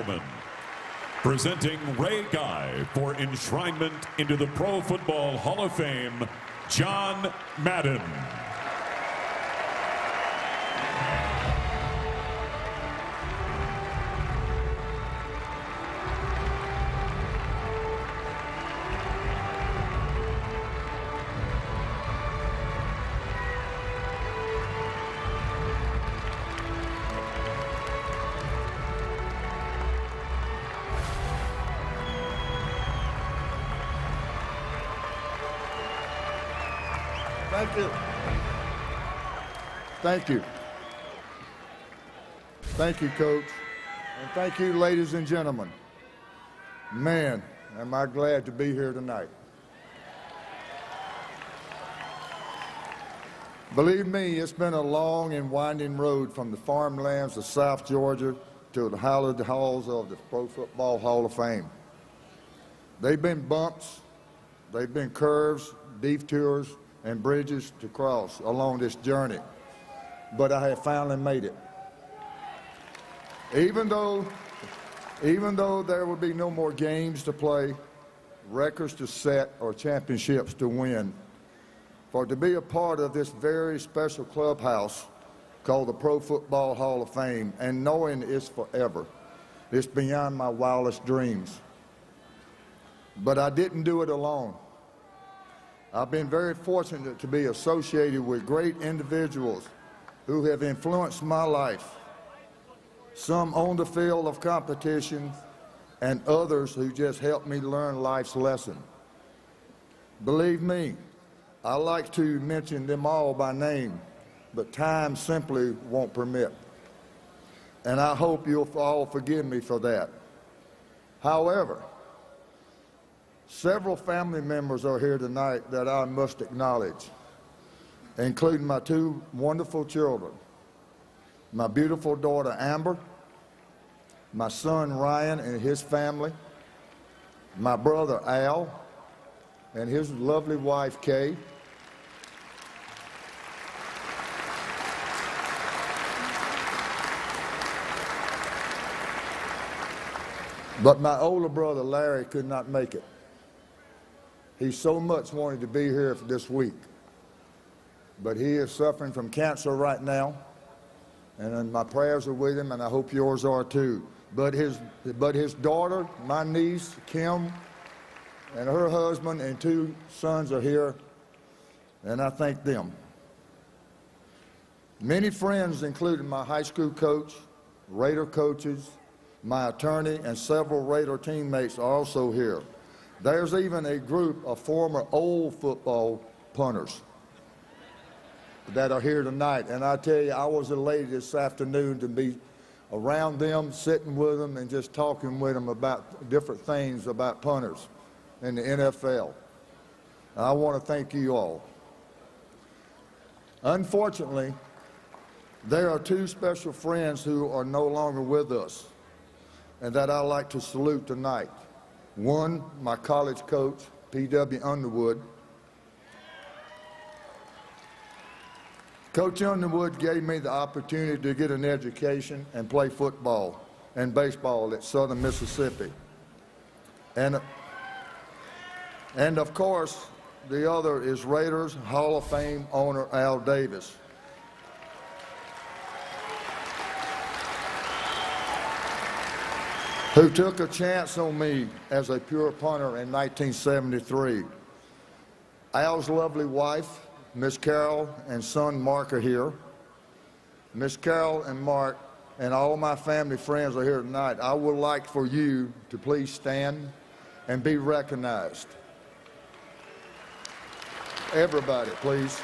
gentlemen, presenting Ray Guy for enshrinement into the Pro Football Hall of Fame, John Madden. Thank you. Thank you. Thank you, Coach. And thank you, ladies and gentlemen. Man, am I glad to be here tonight. Believe me, it's been a long and winding road from the farmlands of South Georgia to the hallowed halls of the Pro Football Hall of Fame. They've been bumps, they've been curves, detours, and bridges to cross along this journey, but I have finally made it. Even though there will be no more games to play, records to set, or championships to win, for to be a part of this very special clubhouse called the Pro Football Hall of Fame, and knowing it's forever, it's beyond my wildest dreams. But I didn't do it alone. I've been very fortunate to be associated with great individuals who have influenced my life, some on the field of competition and others who just helped me learn life's lesson. Believe me, I like to mention them all by name, but time simply won't permit. And I hope you'll all forgive me for that. However, several family members are here tonight that I must acknowledge, including my two wonderful children, my beautiful daughter Amber, my son Ryan and his family, my brother Al and his lovely wife Kay, but my older brother Larry could not make it. He so much wanted to be here for this week, but he is suffering from cancer right now, and my prayers are with him, and I hope yours are too. But his daughter, my niece Kim, and her husband and two sons are here, and I thank them. Many friends, including my high school coach, Raider coaches, my attorney, and several Raider teammates are also here. There's even a group of former old football punters that are here tonight. And I tell you, I was elated this afternoon to be around them, sitting with them, and just talking with them about different things about punters in the NFL. And I want to thank you all. Unfortunately, there are two special friends who are no longer with us and that I'd like to salute tonight. One, my college coach, P.W. Underwood. Coach Underwood gave me the opportunity to get an education and play football and baseball at Southern Mississippi. And of course, the other is Raiders Hall of Fame owner Al Davis. Who took a chance on me as a pure punter in 1973. Al's lovely wife, Miss Carol, and son Mark are here. Miss Carol and Mark and all my family friends are here tonight. I would like for you to please stand and be recognized. Everybody, please.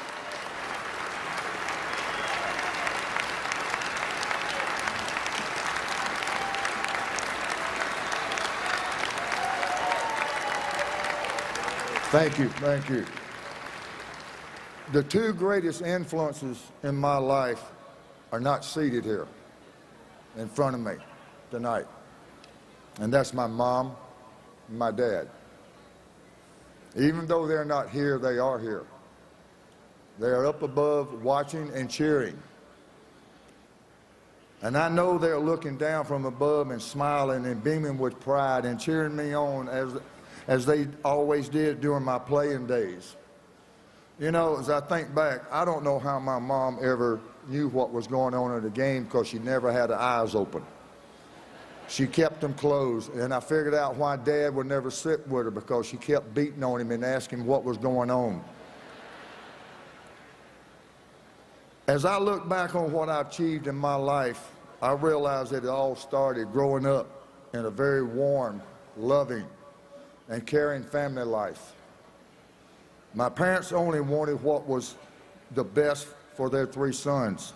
Thank you, thank you. The two greatest influences in my life are not seated here in front of me tonight. And that's my mom and my dad. Even though they're not here, they are here. They are up above watching and cheering. And I know they're looking down from above and smiling and beaming with pride and cheering me on as they always did during my playing days. You know, as I think back, I don't know how my mom ever knew what was going on in the game because she never had her eyes open. She kept them closed, and I figured out why Dad would never sit with her, because she kept beating on him and asking what was going on. As I look back on what I achieved in my life, I realize that it all started growing up in a very warm, loving, and caring family life. My parents only wanted what was the best for their 3 sons.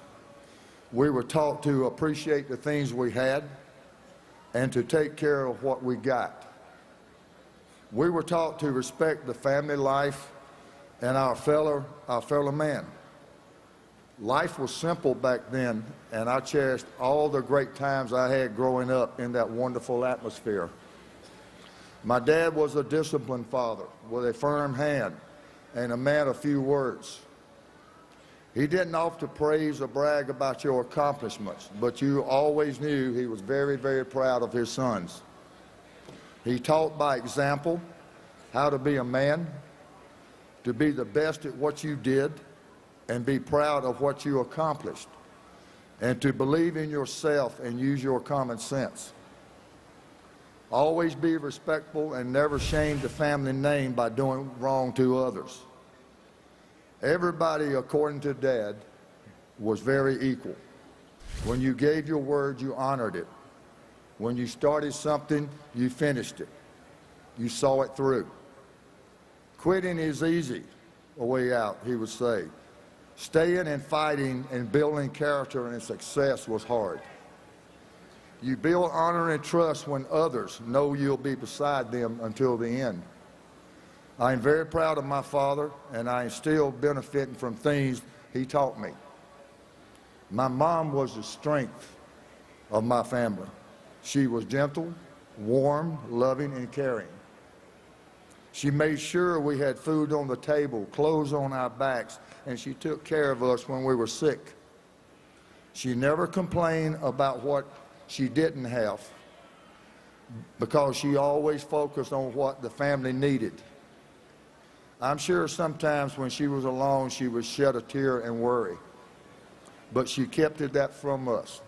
We were taught to appreciate the things we had and to take care of what we got. We were taught to respect the family life and our fellow man. Life was simple back then, and I cherished all the great times I had growing up in that wonderful atmosphere. My dad was a disciplined father with a firm hand and a man of few words. He didn't often praise or brag about your accomplishments, but you always knew he was very, very proud of his sons. He taught by example how to be a man, to be the best at what you did, and be proud of what you accomplished, and to believe in yourself and use your common sense. Always be respectful and never shame the family name by doing wrong to others. Everybody, according to Dad, was very equal. When you gave your word, you honored it. When you started something, you finished it. You saw it through. Quitting is easy, a way out, he would say. Staying and fighting and building character and success was hard. You build honor and trust when others know you'll be beside them until the end. I am very proud of my father, and I am still benefiting from things he taught me. My mom was the strength of my family. She was gentle, warm, loving, and caring. She made sure we had food on the table, clothes on our backs, and she took care of us when we were sick. She never complained about what she didn't have, because she always focused on what the family needed. I'm sure sometimes when she was alone, she would shed a tear and worry, but she kept that from us.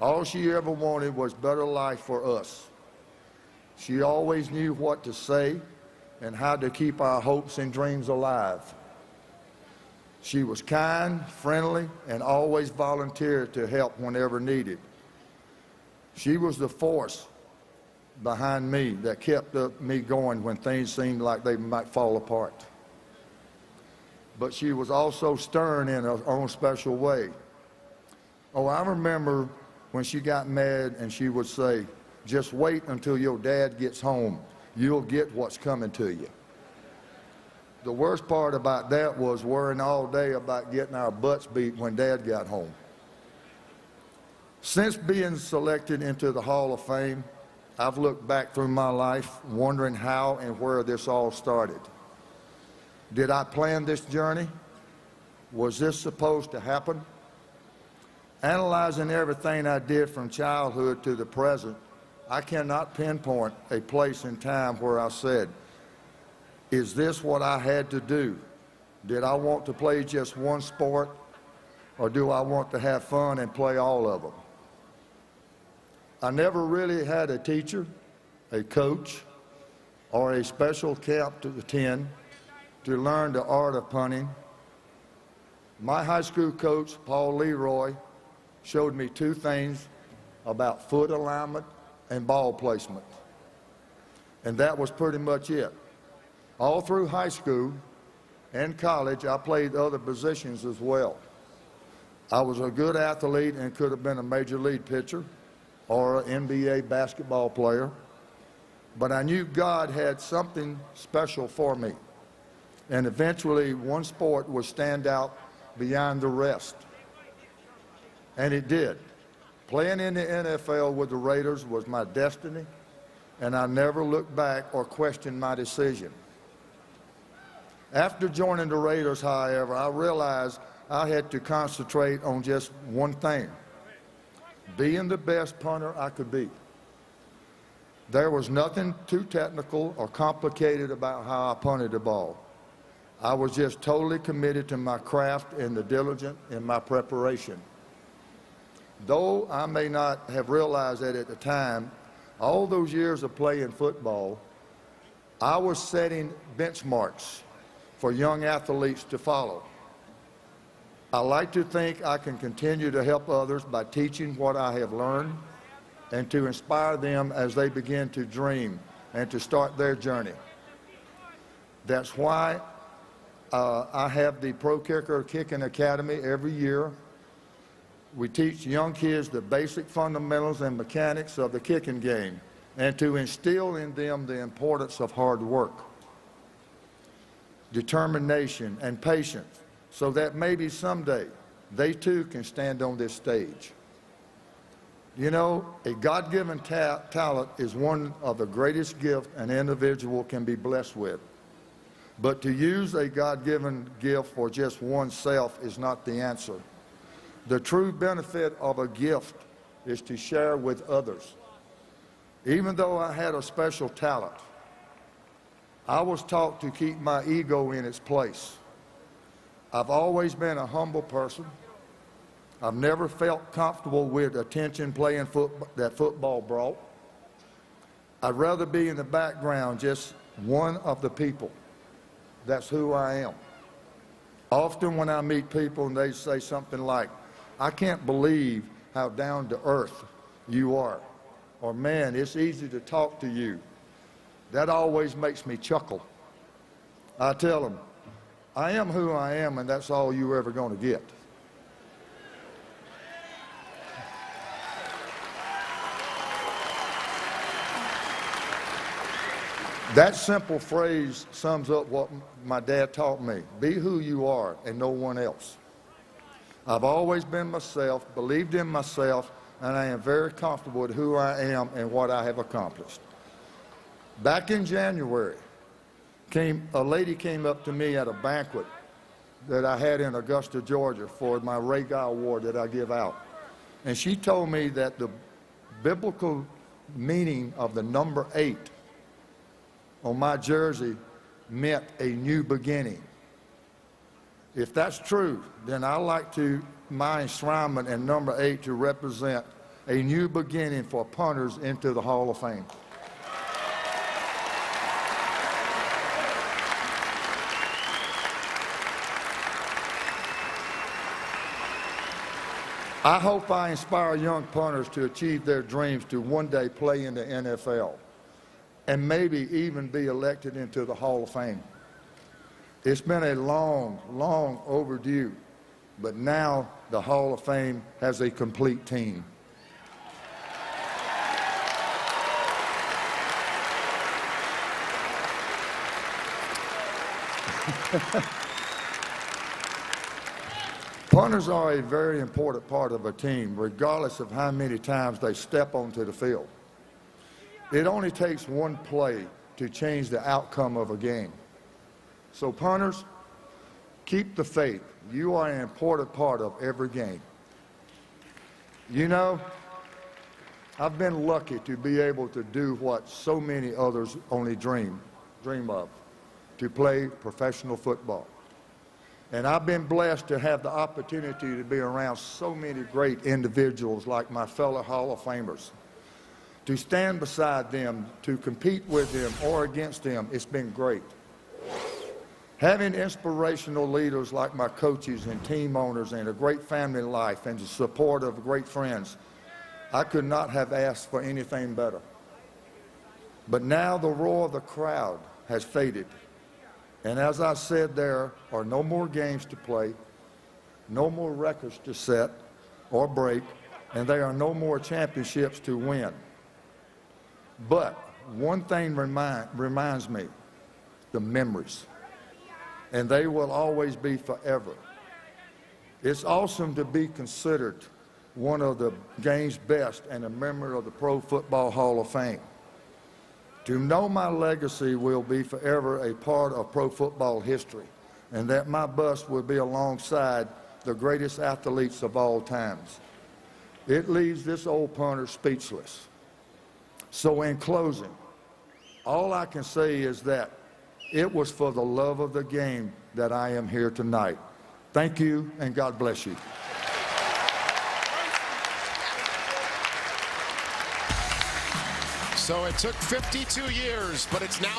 All she ever wanted was better life for us. She always knew what to say and how to keep our hopes and dreams alive. She was kind, friendly, and always volunteered to help whenever needed. She was the force behind me that kept me going when things seemed like they might fall apart. But she was also stern in her own special way. Oh, I remember when she got mad and she would say, "Just wait until your dad gets home. You'll get what's coming to you." The worst part about that was worrying all day about getting our butts beat when Dad got home. Since being selected into the Hall of Fame, I've looked back through my life wondering how and where this all started. Did I plan this journey? Was this supposed to happen? Analyzing everything I did from childhood to the present, I cannot pinpoint a place in time where I said, is this what I had to do? Did I want to play just one sport, or do I want to have fun and play all of them? I never really had a teacher, a coach, or a special camp to attend to learn the art of punting. My high school coach, Paul Leroy, showed me 2 things about foot alignment and ball placement. And that was pretty much it. All through high school and college, I played other positions as well. I was a good athlete and could have been a major league pitcher or an NBA basketball player, but I knew God had something special for me, and eventually one sport would stand out beyond the rest. And it did. Playing in the NFL with the Raiders was my destiny, and I never looked back or questioned my decision. After joining the Raiders, however, I realized I had to concentrate on just one thing, being the best punter I could be. There was nothing too technical or complicated about how I punted the ball. I was just totally committed to my craft and the diligence in my preparation. Though I may not have realized that at the time, all those years of playing football, I was setting benchmarks for young athletes to follow. I like to think I can continue to help others by teaching what I have learned and to inspire them as they begin to dream and to start their journey. That's why I have the Pro Kicker Kicking Academy every year. We teach young kids the basic fundamentals and mechanics of the kicking game and to instill in them the importance of hard work, determination, and patience so that maybe someday they too can stand on this stage. You know, a God-given talent is one of the greatest gifts an individual can be blessed with. But to use a God-given gift for just oneself is not the answer. The true benefit of a gift is to share with others. Even though I had a special talent, I was taught to keep my ego in its place. I've always been a humble person. I've never felt comfortable with attention playing that football brought. I'd rather be in the background, just one of the people. That's who I am. Often when I meet people and they say something like, "I can't believe how down to earth you are," or "Man, it's easy to talk to you," that always makes me chuckle. I tell them, I am who I am, and that's all you're ever going to get. That simple phrase sums up what my dad taught me. Be who you are and no one else. I've always been myself, believed in myself, and I am very comfortable with who I am and what I have accomplished. Back in January, a lady came up to me at a banquet that I had in Augusta, Georgia for my Ray Guy Award that I give out. And she told me that the biblical meaning of the number 8 on my jersey meant a new beginning. If that's true, then I like my enshrinement and number 8 to represent a new beginning for punters into the Hall of Fame. I hope I inspire young punters to achieve their dreams to one day play in the NFL and maybe even be elected into the Hall of Fame. It's been a long, long overdue, but now the Hall of Fame has a complete team. Punters are a very important part of a team, regardless of how many times they step onto the field. It only takes one play to change the outcome of a game. So punters, keep the faith. You are an important part of every game. You know, I've been lucky to be able to do what so many others only dream of, to play professional football. And I've been blessed to have the opportunity to be around so many great individuals like my fellow Hall of Famers. To stand beside them, to compete with them or against them, it's been great. Having inspirational leaders like my coaches and team owners and a great family life and the support of great friends, I could not have asked for anything better. But now the roar of the crowd has faded. And as I said, there are no more games to play, no more records to set or break, and there are no more championships to win. But one thing reminds me, the memories. And they will always be forever. It's awesome to be considered one of the game's best and a member of the Pro Football Hall of Fame. To know my legacy will be forever a part of pro football history, and that my bust will be alongside the greatest athletes of all times. It leaves this old punter speechless. So in closing, all I can say is that it was for the love of the game that I am here tonight. Thank you, and God bless you. So it took 52 years, but it's now